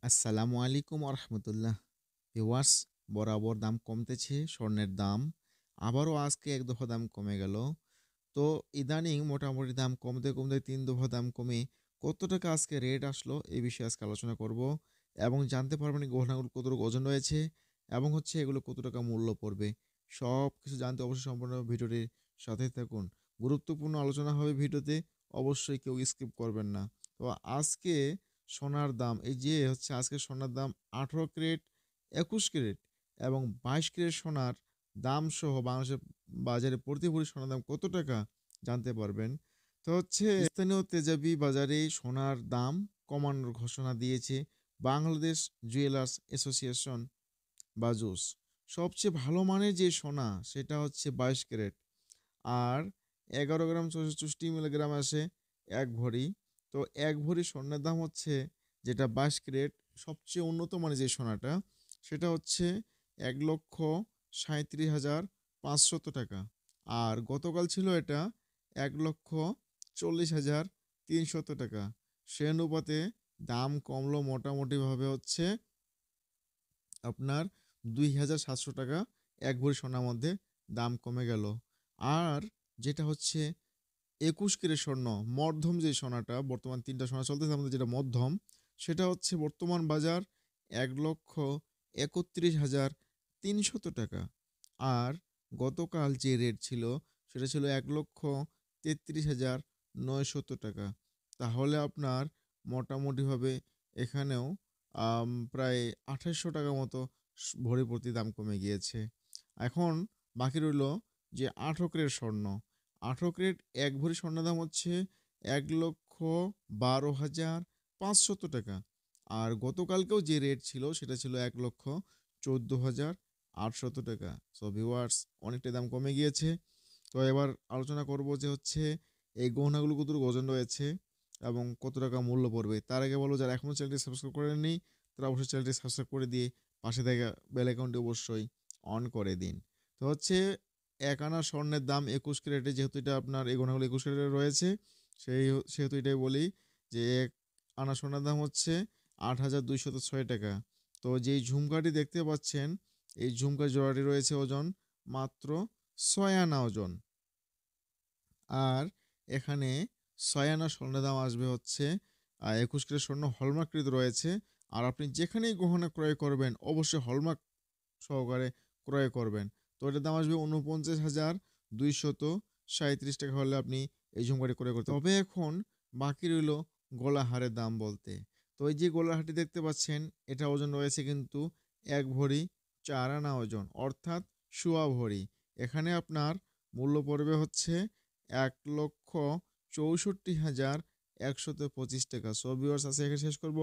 আসসালামু আলাইকুম রহমতুল্লাহ। ভিউয়ার্স, বরাবর দাম কমতেছে স্বর্ণের দাম। আবারও আজকে এক দফা দাম কমে গেল। তো ইদানিং মোটামুটি দাম কমতে কমতে তিন দফা দাম কমে কত টাকা আজকে রেট আসলো এই বিষয়ে আজকে আলোচনা করব এবং জানতে পারবেন এই গহনাগুলো কতটুকু ওজন রয়েছে এবং এগুলো কত টাকা মূল্য পড়বে। সব কিছু জানতে অবশ্যই সম্পূর্ণ ভিডিওটির সাথে থাকুন। গুরুত্বপূর্ণ আলোচনা হবে ভিডিওতে, অবশ্যই কেউ স্কিপ করবেন না। তো আজকে সোনার দাম, এই যে আজকে সোনার দাম 18 ক্যারেট, 21 ক্যারেট এবং 22 ক্যারেট সোনার দাম সহ বাংলাদেশের বাজারে প্রতি ভরি সোনার দাম কত টাকা জানতে পারবেন। তো স্থানীয় তেজাবি বাজারে সোনার দাম কমানোর ঘোষণা দিয়েছে বাংলাদেশ জুয়েলার্স অ্যাসোসিয়েশন বা জুস। সবচেয়ে ভালো মানের যে সোনা সেটা 22 ক্যারেট, আর 11 গ্রাম 64 মিলিগ্রাম আসে এক ভরি। তো এক ভরি স্বর্ণের দাম যেটা 22 ক্যারেট, সবচেয়ে উন্নত মানের যে সোনাটা সেটা 1,37,500 টাকা। আর গতকাল ছিল এটা 1,40,300 টাকা। সে অনুপাতে দাম কমলো মোটামুটিভাবে আপনার 2,700 টাকা। এক ভরি সোনার মধ্যে দাম কমে গেল। আর যেটা 21 ক্যারেট স্বর্ণ, মধ্যম যে সোনাটা, বর্তমান 3টা সোনা চলতেছে আমাদের, যেটা মধ্যম, সেটা বর্তমান বাজার 1,31,300 টাকা। আর গতকাল যে রেট ছিল সেটা ছিল 1,33,900 টাকা। তাহলে আপনার মোটামুটিভাবে এখানেও প্রায় 2800 টাকা মতো ভরি প্রতি দাম কমে গিয়েছে। এখন বাকি রইল যে 18 ক্যারেট স্বর্ণ। 18 ক্যারেট এক ভরি স্বর্ণের দাম 1,12,500 টাকা। আর গতকালকেও যে রেট ছিল সেটা ছিল 1,14,800 টাকা। সো ভিউয়ার্স, অনেকটাই দাম কমে গিয়েছে। তো এবার আলোচনা করব যে এই গহনাগুলো কতটুকু ওজন রয়েছে এবং কত টাকা মূল্য পড়বে। তার আগে বলবো, যারা এখনও চ্যানেলটি সাবস্ক্রাইব করেননি তারা অবশ্যই চ্যানেলটি সাবস্ক্রাইব করে দিয়ে পাশে থাকা বেল আইকনটি অবশ্যই অন করে দিন। তো 1 আনা স্বর্ণের দাম 21 ক্যারেটে, যেহেতু এটা আপনার এই গহনাগুলো 21 ক্যারেটে রয়েছে, সেহেতু এটাই বলি যে 1 আনা স্বর্ণের দাম 8,206 টাকা। তো যেই ঝুমকাটি দেখতে পাচ্ছেন, এই ঝুমকা জোড়াটি রয়েছে ওজন মাত্র 6 আনা ওজন। আর এখানে 6 আনা স্বর্ণের দাম আসবে 21 ক্যারেট স্বর্ণ হলমার্ককৃত রয়েছে। আর আপনি যেখানেই গহনা ক্রয় করবেন অবশ্যই হলমার্ক সহকারে ক্রয় করবেন। তো এটার দাম আসবে 49,237 টাকা হলে আপনি এই ঝুমকাটি ক্রয় করতে। তবে এখন বাকি রইল গলাহারের দাম বলতে। তো এই যে গলাহারটি দেখতে পাচ্ছেন, এটা ওজন রয়েছে কিন্তু 1 ভরি 4 আনা ওজন, অর্থাৎ সোয়া ভরি। এখানে আপনার মূল্য পড়বে 1,64,125 টাকা। সো ভিউয়ার্স, আজকে এখানে শেষ করব।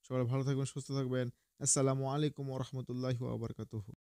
সবাই ভালো থাকবেন, সুস্থ থাকবেন। আসসালামু আলাইকুম ওয়া রাহমাতুল্লাহি ওয়া বারাকাতুহু।